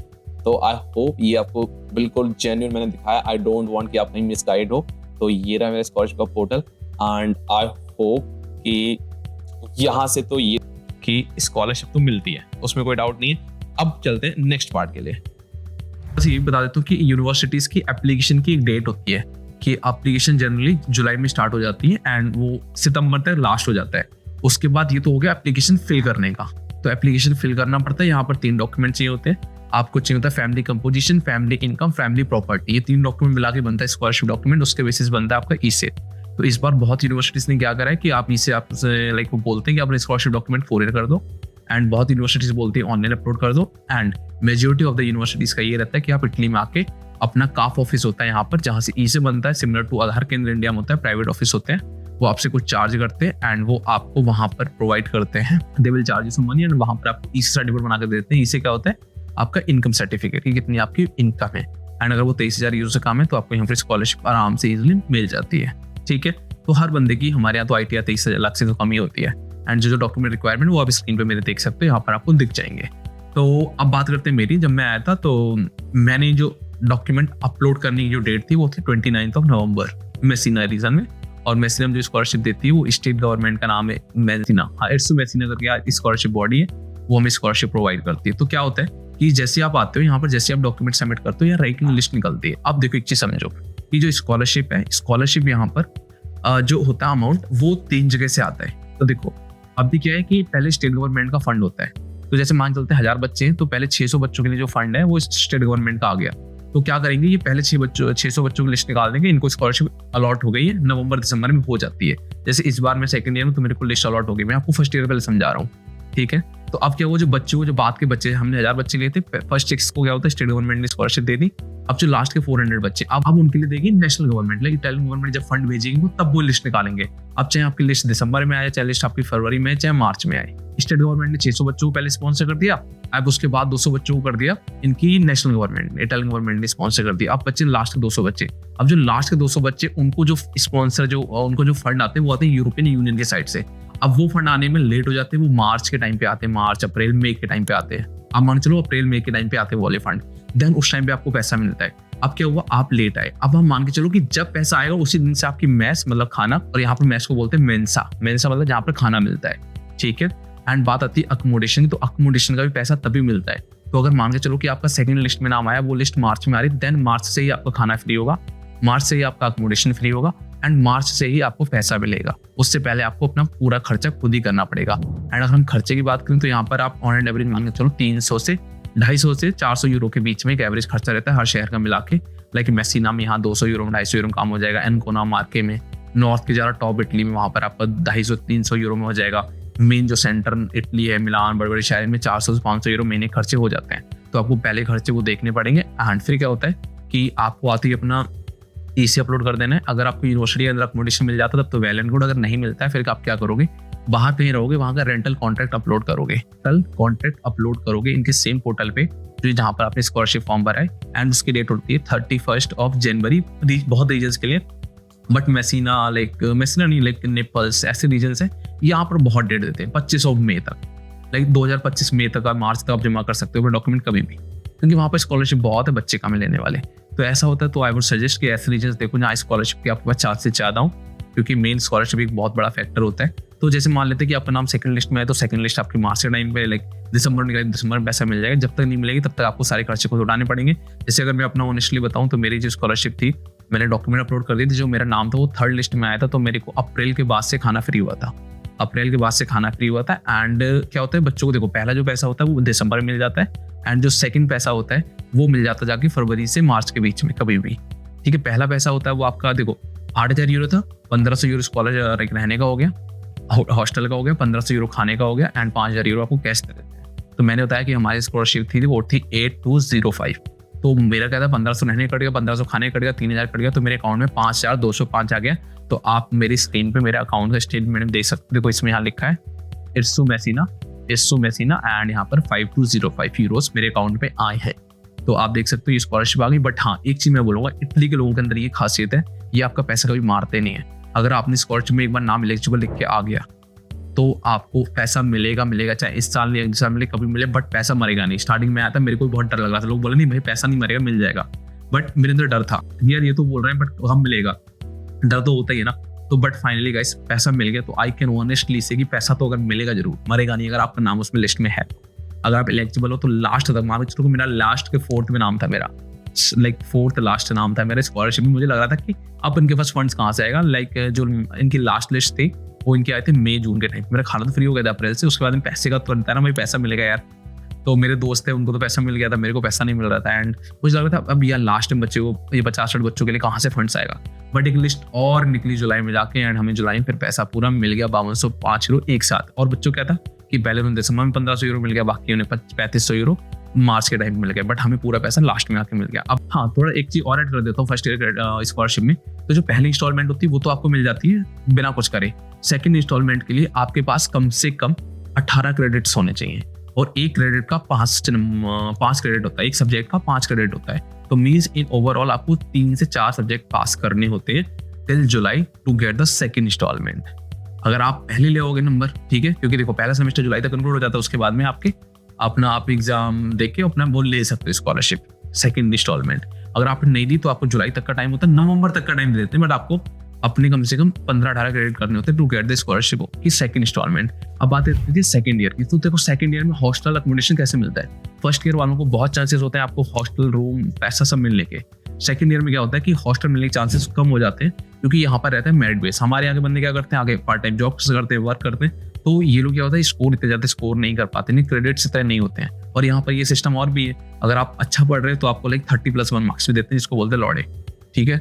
तो आई होप ये आपको बिल्कुल जेन्युइन मैंने दिखाया। आई डोंट वांट कि आप कहीं मिसगाइड हो। तो ये रहा मेरा स्कॉलरशिप का पोर्टल एंड आई होप कि यहाँ से तो ये कि स्कॉलरशिप तो मिलती है, उसमें कोई डाउट नहीं है। अब चलते हैं नेक्स्ट पार्ट के लिए। बस ये बता देता हूँ कि यूनिवर्सिटीज़ की एप्लीकेशन की एक डेट होती है कि एप्लीकेशन जनरली जुलाई में स्टार्ट हो जाती है एंड वो सितंबर तक लास्ट हो जाता है। उसके बाद ये तो हो गया एप्लीकेशन फिल करने का। तो एप्लीकेशन फिल करना पड़ता है, यहाँ पर 3 डॉक्यूमेंट चाहिए होते हैं। आपको चाहिए होता है family composition, family income, family property. ये 3 डॉक्यूमेंट मिला के बनता है स्कॉलरशिप डॉक्यूमेंट। उसके बेसिस बनता है आपका ई-से। तो इस बार बहुत यूनिवर्सिटीज़ ने क्या करा है कि आप ई-से आपसे लाइक वो बोलते हैं कि अपने स्कॉलरशिप डॉक्यूमेंट कोरियर कर दो, एंड बहुत यूनिवर्सिटीज़ बोलती है ऑनलाइन अपलोड कर दो। And majority of the universities का ये रहता है कि आप इटली में आके अपना काफ ऑफिस होता है यहाँ पर, जहाँ से ई-से बनता है, सिमिलर टू आधार केंद्र इंडिया में होता है, प्राइवेट ऑफिस होते हैं, वो आपसे कुछ चार्ज करते हैं एंड वो आपको वहाँ पर प्रोवाइड करते हैं। They will charge you some money and वहाँ पर आपको ई-से सर्टिफिकेट बना कर देते हैं। ई-से क्या होता है? आपका इनकम सर्टिफिकेट कि कितनी आपकी इनकम है, एंड अगर वो 23,000 यूरो से कम है तो आपको यहाँ पर स्कॉलरशिप आराम से इजिली मिल जाती है, ठीक है। तो हर बंदे की हमारे यहाँ तो ITR 23 लाख से तो कम ही होती है। एंड जो डॉक्यूमेंट रिक्वायरमेंट वो आप स्क्रीन पे मेरे देख सकते हो, यहाँ पर आपको दिख जाएंगे। तो अब बात करते हैं मेरी। जब मैं आया था तो मैंने जो डॉक्यूमेंट अपलोड करने की जो डेट थी वो थी 29 नवंबर मेसिना रीजन में। और मेसिना जो स्कॉलरशिप देती है वो स्टेट गवर्नमेंट का नाम है मेसिना, हाँ इट्स मेसिना करके स्कॉलरशिप बॉडी है, वो हमें स्कॉलरशिप प्रोवाइड करती है। तो क्या होता है कि जैसे आप आते हो यहाँ पर, जैसे आप डॉक्यूमेंट सबमिट करते हो या रैंकिंग लिस्ट निकलती है। अब देखो एक चीज समझो कि जो स्कॉलरशिप है, स्कॉलरशिप यहाँ पर जो होता है अमाउंट वो 3 जगह से आता है। तो देखो अभी क्या है कि पहले स्टेट गवर्नमेंट का फंड होता है। तो जैसे मान चलते हैं 1000 बच्चे हैं तो पहले 600 बच्चों के लिए जो फंड है वो स्टेट गवर्नमेंट का आ गया। तो क्या करेंगे, ये पहले 600 बच्चों की लिस्ट निकाल देंगे, इनको स्कॉलरशिप अलॉट हो गई है, नवंबर दिसंबर में हो जाती है। जैसे इस बार मैं सेकंड ईयर में तो मेरे को लिस्ट अलॉट हो गई, मैं आपको फर्स्ट ईयर पहले समझा रहा हूँ, ठीक है। तो अब क्या हुआ, जो बच्चे, जो बात के बच्चे, हमने 1000 बच्चे लिए थे, फर्स्ट 6 को क्या होता है स्टेट गवर्नमेंट ने स्कॉलरशिप दे दी। अब जो लास्ट के 400 बच्चे, अब उनके लिए देगी नेशनल गवर्नमेंट। लेकिन इंडियन गवर्नमेंट जब फंड भेजेगी वो तब वो लिस्ट निकालेंगे। अब चाहे आपकी लिस्ट दिसंबर में आए, चाहे लिस्ट आपकी फरवरी में, चाहे मार्च में आए, स्टेट गवर्नमेंट ने 600 बच्चों को पहले स्पॉन्सर कर दिया, अब उसके बाद 200 बच्चों को कर दिया इनकी नेशनल गवर्नमेंट, इटालियन गवर्नमेंट ने स्पॉन्सर कर दिया। अब बच्चे लास्ट के 200 बच्चे, अब जो लास्ट के 200 बच्चे, उनको जो स्पॉन्सर, जो उनको जो फंड आते हैं वो आते हैं यूरोपियन यूनियन के साइड से। अब वो फंड आने में लेट हो जाते हैं, वो मार्च के टाइम पे आते हैं, मार्च अप्रैल मई के टाइम पे आते हैं। अब मान चलो अप्रैल मई के टाइम पे आते हैं वाले फंड, देन उस टाइम पे आपको पैसा मिलता है। अब क्या हुआ, आप लेट आए, अब हम मान के चलो कि जब पैसा आएगा उसी दिन से आपकी मैस मतलब खाना, और यहाँ पर मैस को बोलते हैं मेंसा, मेंसा मतलब जहाँ पर खाना मिलता है, ठीक है। एंड बात आती है अकोमोडेशन की, तो अकोमोडेशन का भी पैसा तभी मिलता है। तो अगर मान के चलो कि आपका सेकंड लिस्ट में नाम आया, वो लिस्ट मार्च में आ रही, देन मार्च से ही आपका खाना फ्री होगा, मार्च से ही आपका अकोमोडेशन फ्री होगा, एंड मार्च से ही आपको पैसा मिलेगा। उससे पहले आपको अपना पूरा खर्चा खुद ही करना पड़ेगा। एंड अगर हम खर्चे की बात करें तो यहाँ पर आप ऑन एंड एवरेज मान के चलो 300 से 250 से 400 यूरो के बीच में एक एवरेज खर्चा रहता है हर शहर का मिला के। लाइक मेसिना में यहाँ 200 यूरो 250 यूरो में काम हो जाएगा, एनकोना मार्के में, नॉर्थ के ज़्यादा टॉप इटली में वहाँ पर आपका 250-300 यूरो में हो जाएगा। मेन जो सेंटर इटली है, मिलान, बड़े बड़े शहर में 400 से 500 यूरो महीने खर्चे हो जाते हैं। तो आपको पहले खर्चे वो देखने पड़ेंगे। एंड फिर क्या होता है कि आपको आती है अपना ईसी अपलोड कर देना है। अगर आपको यूनिवर्सिटी के अंदर अकोमोडेशन मिल जाता है तब तो वेल एंड गुड, अगर नहीं मिलता है फिर आप क्या करोगे, बाहर कहीं रहोगे, वहाँ का रेंटल कॉन्ट्रैक्ट अपलोड करोगे, इनके सेम पोर्टल पे जो जहाँ पर आपने स्कॉलरशिप फॉर्म भरा है। एंड उसकी डेट होती है 31 जनवरी बहुत रीजन्स के लिए, बट मेसिना नहीं, लाइक नेपल्स, ऐसे रीजन्स है यहाँ पर बहुत डेट देते हैं 25 मई तक, लाइक 2025 मई तक, मार्च तक आप जमा कर सकते हो डॉक्यूमेंट कभी भी, क्योंकि वहाँ पर स्कॉलरशिप बहुत है बच्चे कम लेने वाले। तो ऐसा होता है, तो आई वुड सजेस्ट कि ऐसे रीजन्स देखो जहाँ स्कॉलरशिप की आपके पास चांस से ज़्यादा हो, क्योंकि मेन स्कॉलरशिप एक बहुत बड़ा फैक्टर होता है। तो जैसे मान लेते हैं कि आपका नाम सेकंड लिस्ट में है, तो सेकंड लिस्ट आपकी मार्च के टाइम पे लाइक दिसंबर में पैसा मिल जाएगा। जब तक नहीं मिलेगी तब तक आपको सारे खर्चे को उठाने पड़ेंगे। जैसे अगर मैं अपना ऑनेस्टली बताऊं तो मेरी जो स्कॉलरशिप थी, मैंने डॉक्यूमेंट अपलोड कर दिए थे, जो मेरा नाम था वो थर्ड लिस्ट में आया था, तो मेरे को अप्रैल के बाद से खाना फ्री हुआ था। एंड क्या होता है, बच्चों को देखो पहला जो पैसा होता है वो दिसंबर में मिल जाता है, एंड जो सेकंड पैसा होता है वो मिल जाता है जाके फरवरी से मार्च के बीच में कभी भी, ठीक है। पहला पैसा होता है वो आपका देखो 8000 यूरो था, 1500 यूरो स्कॉलर रहने का हो गया, हॉस्टल का हो गया, 1500 यूरो खाने का हो गया, एंड 5000 यूरो आपको कैश दे देते हैं। तो मैंने बताया कि हमारी स्कॉलरशिप थी वो थी 8205, तो मेरा क्या था 1500 रहने कट गया, 1500 खाने कट गया, 3000 कट गया, तो मेरे अकाउंट में 5205 आ गया। तो आप मेरी स्क्रीन पे मेरे अकाउंट का स्टेटमेंट देख सकते हो, देखो इसमें यहाँ लिखा है इट्सू मेसिना एंड यहाँ पर 5205 यूरोस मेरे अकाउंट पे आए हैं। तो आप देख सकते हो ये स्कॉलरशिप आ गई। बट हाँ, एक चीज मैं बोलूंगा, इटली के लोगों के अंदर ये खासियत है, ये आपका पैसा कभी मारते नहीं है। अगर आपने स्कॉलरशिप में एक बार नाम एलिजिबल लिख के आ गया तो आपको पैसा मिलेगा, चाहे इस साल नहीं, अगले साल मिले, कभी मिले, बट पैसा मरेगा नहीं। स्टार्टिंग में आया था, मेरे को बहुत डर लग रहा था, लोग बोले नहीं भाई पैसा नहीं मरेगा, मिल जाएगा, बट मेरे अंदर डर था यार, ये तो बोल रहे हैं बट हम मिलेगा, डर तो होता ही है ना। तो बट फाइनली गाइस पैसा मिल गया। तो आई कैन ऑनेस्टली से कि पैसा तो अगर मिलेगा जरूर, मरेगा नहीं, अगर आपका नाम उसमें लिस्ट में है, अगर आप एलिजिबल हो तो लास्ट तक मान के चलो। मेरा लास्ट के 4th में नाम था, मेरा लाइक 4th लास्ट नाम था मेरा स्कॉलरशिप में। मुझे लग रहा था कि अब इनके पास फंड्स कहाँ से आएगा, लाइक जो इनकी लास्ट लिस्ट थी वो इनके आए थे मई जून के टाइम। मेरा खाना तो फ्री हो गया था अप्रैल से, उसके बाद पैसे का तुरंत है ना भाई पैसा मिलेगा यार। तो मेरे दोस्त थे उनको तो पैसा मिल गया था, मेरे को पैसा नहीं मिल रहा था। एंड मुझे लग रहा था अब यार लास्ट टाइम बच्चे को ये 50-60 बच्चों के लिए कहाँ से फंड्स आएगा। बट एक लिस्ट और निकली जुलाई में जाके, एंड हमें जुलाई में फिर पैसा पूरा मिल गया 5205 यूरो एक साथ। और बच्चों क्या था कि पहले उन्हें दिसंबर में 1500 यूरो मिल गया, बाकी उन्हें 3500 यूरो मार्च के टाइम मिल गया, बट हमें पूरा पैसा लास्ट में आके मिल गया। अब हाँ, थोड़ा एक चीज और ऐड कर देता हूँ फर्स्ट ईयर स्कॉलरशिप में। तो जो पहली इंस्टॉलमेंट होती है वो तो आपको मिल जाती है बिना कुछ करे। सेकंड इंस्टॉलमेंट के लिए आपके पास कम से कम 18 क्रेडिट्स होने चाहिए, और एक क्रेडिट का 5 क्रेडिट होता है, एक सब्जेक्ट का 5 क्रेडिट होता है। तो मीन्स इन ओवरऑल आपको 3 से 4 सब्जेक्ट पास करने होते हैं till July to get the second instalment. अगर आप पहले ले आओगे नंबर, ठीक है, क्योंकि देखो पहला सेमेस्टर जुलाई तक कंक्लूड हो जाता है, उसके बाद में आपके अपना आप एग्जाम देख के अपना वो ले सकते हो स्कॉलरशिप सेकंड इंस्टॉलमेंट। अगर आपने नहीं दी तो आपको जुलाई तक का टाइम होता है, नवंबर तक का टाइम दे देते हैं, बट आपको अपने कम से कम 15-18 क्रेडिट करने होते हैं टू गेट द स्कॉलरशिप की सेकंड इंस्टॉलमेंट। अब बात करते हैं सेकंड ईयर की। तो देखो सेकंड ईयर में हॉस्टल अकोमोडेशन कैसे मिलता है। फर्स्ट ईयर वालों को बहुत चांसेस होते हैं आपको हॉस्टल रूम पैसा सब मिलने के। सेकंड ईयर में क्या होता है कि हॉस्टल मिलने के चांसेस कम हो जाते हैं, क्योंकि यहाँ पर रहता है मेरिट बेस। हमारे आगे बंदे क्या करते हैं, आगे पार्ट टाइम जॉब करते हैं, वर्क करते हैं, तो ये लोग क्या होता है स्कोर इतने ज्यादा स्कोर नहीं कर पाते, नहीं क्रेडिट्स इतने नहीं होते हैं। और यहाँ पर ये सिस्टम और भी है, अगर आप अच्छा पढ़ रहे हो तो आपको लाइक 30+1 मार्क्स भी देते हैं, जिसको बोलते हैं लौड़े, ठीक है,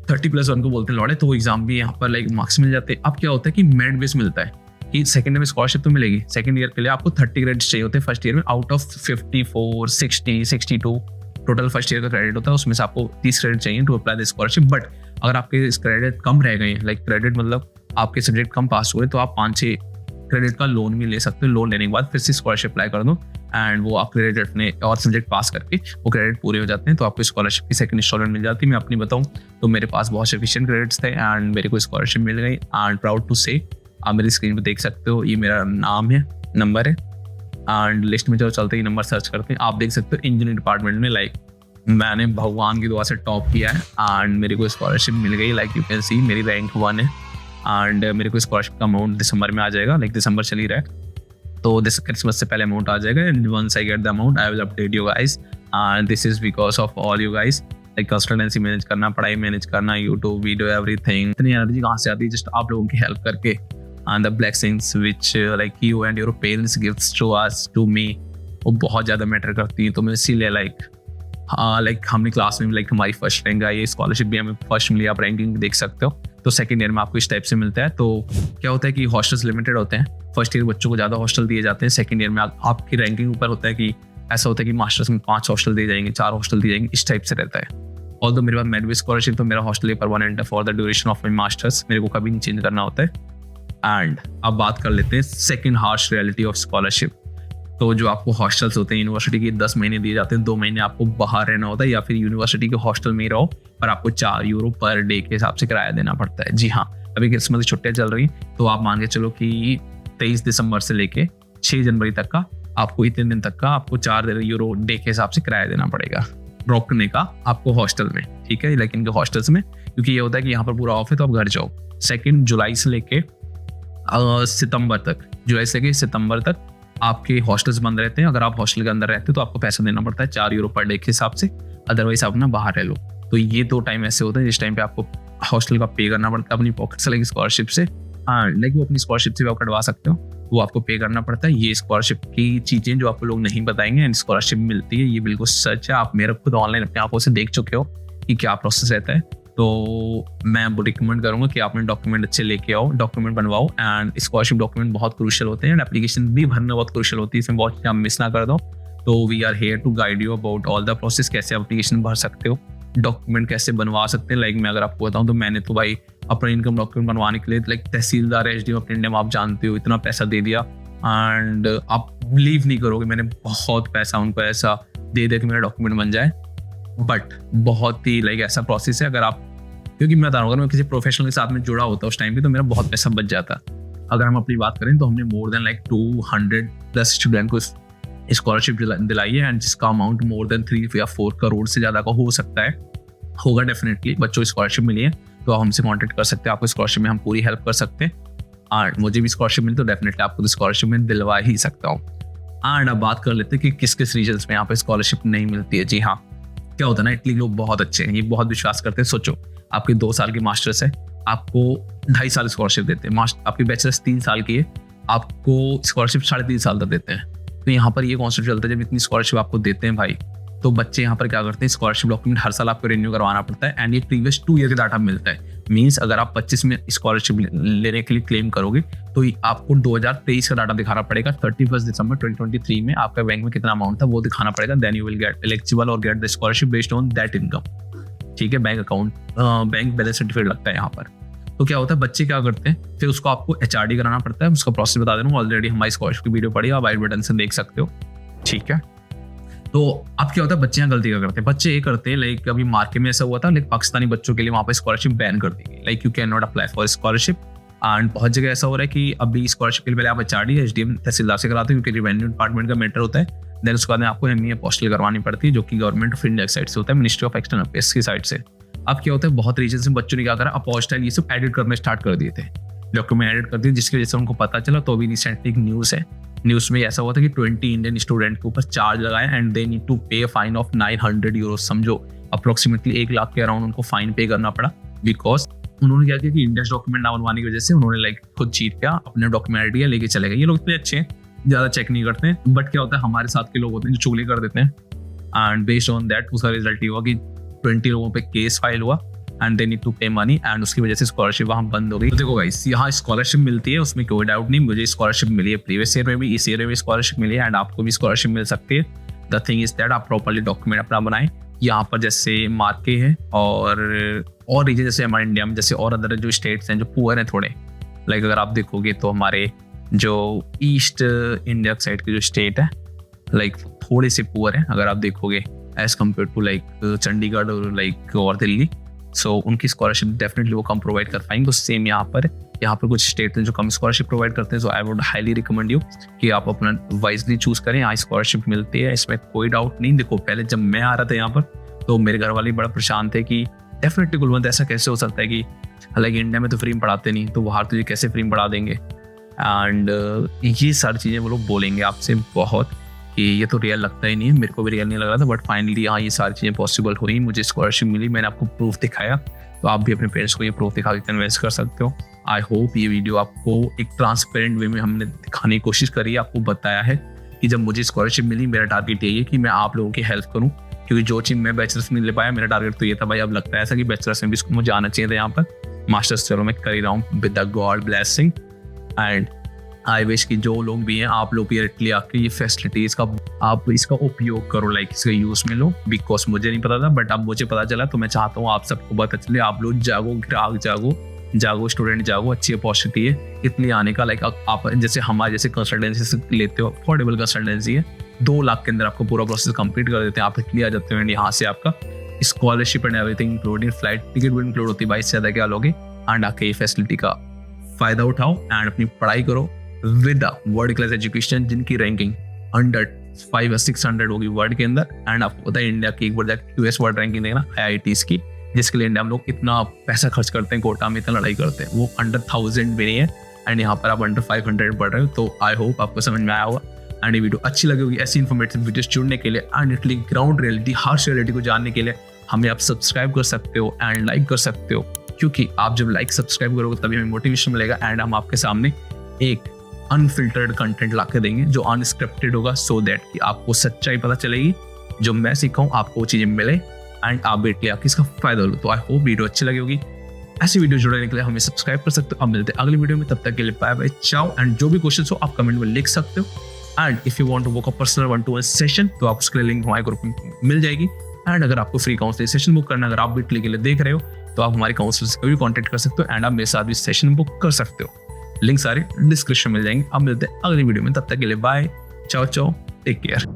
30+1 को बोलते हैं लौड़े। तो एग्जाम भी यहाँ पर लाइक मार्क्स मिल जाते हैं। अब क्या होता है कि मेरिट बेस मिलता है, कि सेकंड ईयर में स्कॉलरशिप तो मिलेगी, सेकंड ईयर के लिए आपको 30 क्रेडिट्स चाहिए होते हैं फर्स्ट ईयर में, out of 54, 60, 62 total first year का क्रेडिट होता है, उसमें से आपको 30 क्रेडिट चाहिए to apply the scholarship. But अगर आपके क्रेडिट कम रह गए, लाइक क्रेडिट मतलब आपके सब्जेक्ट कम पास हुए, तो आप 5-6 क्रेडिट का लोन भी ले सकते हो। लोन लेने के बाद फिर से स्कॉलरशिप अप्लाई कर दो एंड वो आप क्रेडिट अपने और सब्जेक्ट पास करके वो क्रेडिट पूरे हो जाते हैं, तो आपको स्कॉलरशिप की सेकंड इंस्टॉलमेंट मिल जाती है। मैं अपनी बताऊं तो मेरे पास बहुत सफिशिएंट क्रेडिट्स थे एंड मेरे को स्कॉलरशिप मिल गई एंड प्राउड टू से आप मेरी स्क्रीन पर देख सकते हो, ये मेरा नाम है, नंबर है एंड लिस्ट में जो चलते ही नंबर सर्च करते हैं आप देख सकते हो इंजीनियरिंग डिपार्टमेंट में, लाइक मैंने भगवान की दुआ से टॉप किया है एंड मेरे को स्कॉलरशिप मिल गई। लाइक यू कैन सी मेरी रैंक 1 है एंड मेरे को स्कॉलरशिप का अमाउंट दिसंबर में आ जाएगा, लाइक दिसंबर चल ही रहा है, तो दिस क्रिसमस से पहले अमाउंट आ जाएगा and once I get the amount I will update you guys and this is because of all you guys. Like consultancy manage करना, पढ़ाई मैनेज करना, यूट्यूब वीडियो एवरीथिंग, इतनी एनर्जी कहाँ से आती है जस्ट आप लोगों की हेल्प करके and the blessings which like you and your parents gifts to us to me, वो बहुत ज़्यादा मैटर करती हैं। तो मैं इसीलिए लाइक हमने क्लास में लाइक हमारी फर्स्ट रैंक आई है, स्कॉलरशिप भी हमें फर्स्ट मिली, आप रैंकिंग देख सकते हो। तो सेकंड ईयर में आपको इस टाइप से मिलता है। तो क्या होता है कि हॉस्टल्स लिमिटेड होते हैं, फर्स्ट ईयर बच्चों को ज़्यादा हॉस्टल दिए जाते हैं, सेकंड ईयर में आपकी रैंकिंग ऊपर होता है कि ऐसा होता है कि मास्टर्स में 5 हॉस्टल दिए जाएंगे, 4 हॉस्टल दिए जाएंगे, इस टाइप से रहता है। और तो मेरे पास मेडवे स्कॉलरशिप, तो मेरा हॉस्टल परमानेंट है for the duration of my masters, मेरे को कभी नहीं चेंज करना होता है। एंड अब बात कर लेते हैं second harsh reality of scholarship. तो जो आपको हॉस्टल्स होते हैं यूनिवर्सिटी के 10 महीने दिए जाते हैं, 2 महीने आपको बाहर रहना होता है या फिर यूनिवर्सिटी के हॉस्टल में ही रहो, पर आपको 4 यूरो पर डे के हिसाब से किराया देना पड़ता है। जी हाँ, अभी क्रिसमस की छुट्टियां चल रही हैं, तो आप मान के चलो कि 23 दिसंबर से लेके 6 जनवरी तक का आपको इतने दिन तक का आपको 4 यूरो डे के हिसाब से किराया देना पड़ेगा रुकने का आपको हॉस्टल में, ठीक है, लेकिन के हॉस्टल्स में, क्योंकि ये होता है कि यहाँ पर पूरा ऑफ है तो आप घर जाओ। 2 जुलाई से लेके सितंबर तक, जुलाई से लेके सितंबर तक आपके हॉस्टल्स बंद रहते हैं। अगर आप हॉस्टल के अंदर रहते हैं तो आपको पैसा देना पड़ता है 4 यूरो पर डे के हिसाब से, अदरवाइज आप ना बाहर रह लो। तो ये 2 टाइम ऐसे होते हैं जिस टाइम पे आपको हॉस्टल का पे करना पड़ता है अपनी पॉकेट से, लाइक स्कॉलरशिप से। हाँ, लाइक वो अपनी स्कॉलरशिप से भी आप कटवा सकते हो, वो आपको पे करना पड़ता है। ये स्कॉलरशिप की चीज़ें जो आपको लोग नहीं बताएंगे एंड स्कॉलरशिप मिलती है, ये बिल्कुल सच है। आप मेरा खुद ऑनलाइन अपने आंखों से देख चुके हो कि क्या प्रोसेस रहता है। तो मैं रिकमेंड करूंगा कि आप अपने डॉक्यूमेंट अच्छे लेके आओ, डॉक्यूमेंट बनवाओ एंड स्कॉलरशिप डॉक्यूमेंट बहुत क्रूशियल होते हैं एंड एप्लीकेशन भी भरना बहुत क्रूशियल होती है, इसमें बहुत आप मिस ना कर दो। तो we are here to guide you about all the process, कैसे आप एप्लीकेशन भर सकते हो, डॉक्यूमेंट कैसे बनवा सकते हैं। लाइक मैं अगर आपको बताऊं तो मैंने तो भाई अपना इनकम डॉक्यूमेंट बनवाने के लिए like tehsildar SDM of India में आप जानते हो इतना पैसा दे दिया एंड आप बिलीव नहीं करोगे मैंने बहुत पैसा उनको ऐसा दे कि मेरा डॉक्यूमेंट बन जाए। बट बहुत ही लाइक ऐसा प्रोसेस है, अगर आप, क्योंकि मैं बता रहा हूँ अगर मैं किसी प्रोफेशनल के साथ में जुड़ा होता उस टाइम पे तो मेरा बहुत पैसा बच जाता। अगर हम अपनी बात करें तो हमने मोर देन लाइक 200+ स्टूडेंट को स्कॉलरशिप दिलाई है एंड जिसका अमाउंट मोर देन 3 या 4 करोड़ से ज़्यादा का हो सकता है, होगा डेफिनेटली। बच्चों को स्कॉलरशिप मिली है तो आप हमसे कॉन्टेक्ट कर सकते हैं, आपको स्कॉलरशिप में हम पूरी हेल्प कर सकते हैं। एंड मुझे भी स्कॉलरशिप मिली तो डेफिनेटली आपको स्कॉलरशिप में दिलवा ही सकता हूँ। एंड अब बात कर लेते हैं कि किस किस रीजन्स में यहाँ पे स्कॉलरशिप नहीं मिलती है। जी हाँ, क्या होता है ना, इटली के लोग बहुत अच्छे हैं, ये बहुत विश्वास करते हैं। सोचो आपके 2 साल की मास्टर्स है, आपको 2.5 साल स्कॉलरशिप देते हैं, आपकी बैचलर्स 3 साल की है, आपको स्कॉलरशिप 3.5 साल तक देते हैं। तो यहाँ पर ये कॉन्सेप्ट चलता है जब इतनी स्कॉलरशिप आपको देते हैं भाई, तो बच्चे यहाँ पर क्या करते हैं, स्कॉलरशिप डॉक्यूमेंट हर साल आपको रिन्यू करवाना पड़ता है एंड ये प्रीवियस 2 ईयर का डाटा मिलता है। मीन्स अगर आप 25 में स्कॉलरशिप लेने के लिए क्लेम करोगे तो आपको 2023 का डाटा दिखाना पड़ेगा। 31 दिसंबर 2023 में आपका बैंक में कितना अमाउंट था वो दिखाना पड़ेगा, then you will get eligible और get the scholarship based on that income. ठीक है, bank account, bank balance certificate लगता है यहाँ पर। तो क्या होता है, बच्चे क्या करते हैं, फिर उसको आपको HRD कराना पड़ता है। उसका प्रोसेस बता दे रहा हूँ, ऑलरेडी हमारी स्कॉलरशिप की वीडियो पड़ी, आप आई बटन से देख सकते हो। ठीक है, तो अब क्या होता है, बच्चे यहाँ गलती क्या करते हैं, बच्चे ये करते हैं लाइक अभी मार्केट में ऐसा हुआ था, लाइक पाकिस्तानी बच्चों के लिए वहाँ पर स्कॉलरशिप बैन कर दी गई, like you can not apply for scholarship. And बहुत जगह ऐसा हो रहा है कि अभी स्कॉलरशिप के लिए पहले आप HRD SDM तहसीलदार से कराते हैं, क्योंकि रेवेन्यू डिपार्टमेंट का मैटर होता है। देन उसके बाद आपको ME अपोस्टल करवानी पड़ती है, जो कि गवर्नमेंट ऑफ इंडिया की साइड से होता है, मिनिस्ट्री ऑफ एक्सटर्नल अफेयर्स की साइड से। अब क्या होता है, बहुत रीजन से बच्चों ने क्या करा, अपोस्टल ये सब एडिट करने स्टार्ट कर दिए थे, डॉक्यूमेंट एडिट कर दिए, जिसकी वजह से उनको पता चला। तो अभी रिसेंटली एक न्यूज़ है, न्यूज़ में ऐसा हुआ था कि 20 इंडियन स्टूडेंट के ऊपर चार्ज लगाया एंड दे नीड टू पे फाइन ऑफ 900 यूरो। समझो अप्रोक्सीमेटली 1 लाख के अराउंड उनको फाइन पे करना पड़ा, बिकॉज उन्होंने क्या किया कि इंडेक्स डॉक्यूमेंट ना बनवाने की वजह से उन्होंने लाइक खुद चीट किया, अपने डॉक्यूमेंट आइडिया लेके चले गए। ये लोग इतने अच्छे हैं, ज़्यादा चेक नहीं करते हैं, बट क्या होता है हमारे साथ के लोग होते हैं जो चुगली कर देते हैं एंड बेस्ड ऑन दैट उसका रिजल्ट ये हुआ कि 20 लोगों पे केस फाइल हुआ एंड दे नीड टू पे मनी, एंड उसकी वजह से स्कॉलरशिप वहाँ बंद हो गई। तो देखो गाइस, यहाँ स्कॉलरशिप मिलती है, उसमें कोई डाउट नहीं। मुझे स्कॉलरशिप मिली है प्रीवियस ईयर में भी, इस ईयर में भी स्कॉलरशिप मिली है, एंड आपको भी स्कॉलरशिप मिल सकती है। द थिंग इज दैट आप प्रॉपर्ली डॉक्यूमेंट अपना बनाएं। यहाँ पर जैसे मार्के हैं और रीजन जैसे हमारे इंडिया में जैसे और अदर जो स्टेट्स हैं जो पुअर हैं थोड़े, लाइक अगर आप देखोगे तो हमारे जो ईस्ट इंडिया साइड के जो स्टेट है लाइक थोड़े से पुअर हैं अगर आप देखोगे as compare to like Chandigarh और लाइक और दिल्ली। सो उनकी स्कॉलरशिप डेफिनेटली वो कम प्रोवाइड कर पाएंगे। तो सेम यहाँ पर कुछ स्टेट हैं जो कम स्कॉलरशिप प्रोवाइड करते हैं। So I would highly recommend you कि आप अपना वाइजली चूज करें। यहाँ स्कॉलरशिप मिलती है, इसमें कोई डाउट नहीं। देखो पहले जब मैं आ रहा था यहाँ पर तो मेरे घर वाले बड़ा परेशान थे कि डेफिनेटली कुलवंत ऐसा कैसे हो सकता है कि हालांकि इंडिया में तो फ्री में पढ़ाते नहीं, तो बाहर तुझे कैसे फ्री में पढ़ा देंगे। एंड ये सारी चीज़ें वो लोग बोलेंगे आपसे बहुत कि ये तो रियल लगता ही नहीं है। मेरे को भी रियल नहीं लग रहा था, बट फाइनली हाँ ये सारी चीज़ें पॉसिबल हुई, मुझे स्कॉलरशिप मिली, मैंने आपको प्रूफ दिखाया। तो आप भी अपने पेरेंट्स को ये प्रूफ दिखा के कन्विंस कर सकते हो। आई होप ये वीडियो आपको एक ट्रांसपेरेंट वे में हमने दिखाने की कोशिश करी है, आपको बताया है कि जब मुझे स्कॉलरशिप मिली मेरा टारगेट यही है कि मैं आप लोगों की हेल्प करूँ, क्योंकि जो चीज़ मैं बैचलर्स में ले पाया मेरा टारगेट तो ये था भाई। अब लगता है ऐसा कि बैचलर्स में भी मुझे आना चाहिए था यहाँ पर। मास्टर्स चलो मैं कर ही रहा हूँ with the God blessing, and I wish कि जो लोग भी हैं आप लोग भी डायरेक्टली आके ये फैसिलिटीज़ का आप इसका उपयोग करो, लाइक इसका यूज़ में लो। बिकॉज मुझे नहीं पता था, बट अब मुझे पता चला, तो मैं चाहता हूँ आप सबको पता चले। आप लोग जागो, ग्राहक जागो, स्टूडेंट जागो, अच्छी अपॉर्चुनिटी है इतनी आने का। लाइक आप जैसे हमारे जैसे कंसल्टेंसी से लेते हो, अफोर्डेबल कंसल्टेंसी है, 2 लाख के अंदर आपको पूरा प्रोसेस कंप्लीट कर देते हैं। आप इतनी आ जाते हो, यहाँ से आपका scholarship and everything including flight ticket भी इंक्लूड होती है। 22 से ज़्यादा क्या लोगे, एंड आके ये फैसिलिटी का फ़ायदा उठाओ एंड अपनी पढ़ाई करो विद वर्ल्ड क्लास एजुकेशन, जिनकी रैंकिंग अंडर 500 या 600 होगी वर्ल्ड के अंदर। एंड आपको पता है इंडिया की एक बार जाकर यूएस वर्ल्ड रैंकिंग देखना IITs की, जिसके लिए इंडिया में लोग इतना पैसा खर्च करते हैं, कोटा में इतना लड़ाई करते हैं, वो अंडर 1000 भी नहीं है, एंड यहाँ पर आप अंडर 500 पढ़ रहे हो। तो आई होप आपको समझ में आया होगा, एंड ये वीडियो अच्छी लगी होगी। ऐसी इन्फॉर्मेटिव वीडियोस जुड़ने के लिए and Italy ground reality, harsh reality को जानने के लिए हमें आप सब्सक्राइब कर सकते हो एंड लाइक कर सकते हो, क्योंकि आप जब लाइक सब्सक्राइब करोगे तभी हमें मोटिवेशन मिलेगा, एंड हम आपके सामने एक अनफिल्टर्ड कंटेंट ला के देंगे जो अनस्क्रिप्टेड होगा, सो दैट कि आपको सच्चाई पता चलेगी, जो मैं सीखा हूँ आपको वो चीज़ें मिले एंड आप बेट के आके इसका फायदा लो। तो आई होप वीडियो अच्छी लगी होगी। ऐसी वीडियो जुड़ने के लिए हमें सब्सक्राइब कर सकते हो। अब मिलते हैं अगली वीडियो में, तब तक के लिए बाय बाय, चाओ। एंड जो भी क्वेश्चन हो आप कमेंट में लिख सकते हो, and if you want to book a personal 1-to-1 session तो आप उसके लिए लिंक हमारे ग्रुप में मिल जाएगी। एंड अगर आपको फ्री काउंसलिंग सेशन बुक करना, अगर आप बिटली के लिए देख रहे हो तो आप हमारे काउंसलर से भी कॉन्टैक्ट कर सकते हो, एंड आप मेरे साथ भी सेशन बुक कर सकते हो। लिंक सारे डिस्क्रिप्शन में मिल जाएंगे। अब मिलते हैं अगली वीडियो में, तब तक के लिए बाय, चाओ, टेक केयर।